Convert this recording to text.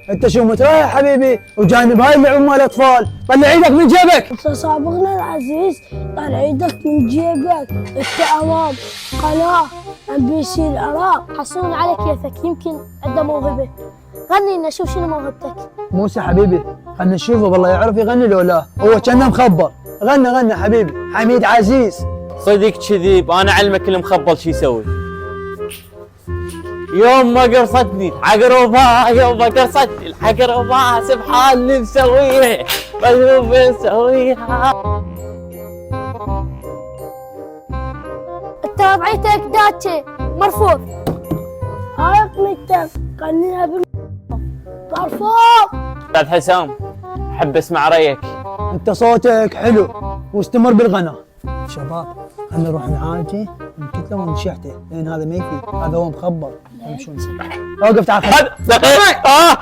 انت شو مترايح حبيبي وجانب هاي اللعبه مال الاطفال؟ طلع ايدك من جيبك. انت سابقنا العزيز، طلع ايدك من جيبك، انت امام قناه MBC العراق. حصون على كيفك، يمكن عنده موهبه. غني لنا، شوف شنو موهبتك. موسى حبيبي خلنا نشوفه والله يعرف يغني لو لا، هو كانه مخبر. غنى حبيبي حميد عزيز. صدق كذب، انا اعلمك المخبل شو يسوي. يوم ما قرصتني العقربة، يوم ما قرصتني العقربة، سبحان اللي مسويه، بشوف مسويها. انت وضعيتك داتشي مرفوض. هاي اغنيتك غنيها مرفوض. استاذ حسام احب اسمع رايك. انت صوتك حلو واستمر بالغنى. شباب خلينا نروح نعالجه ونكتله ونشحته لان هذا ما يفيد، هذا هو مخبر. اوقف تعال دقيقة.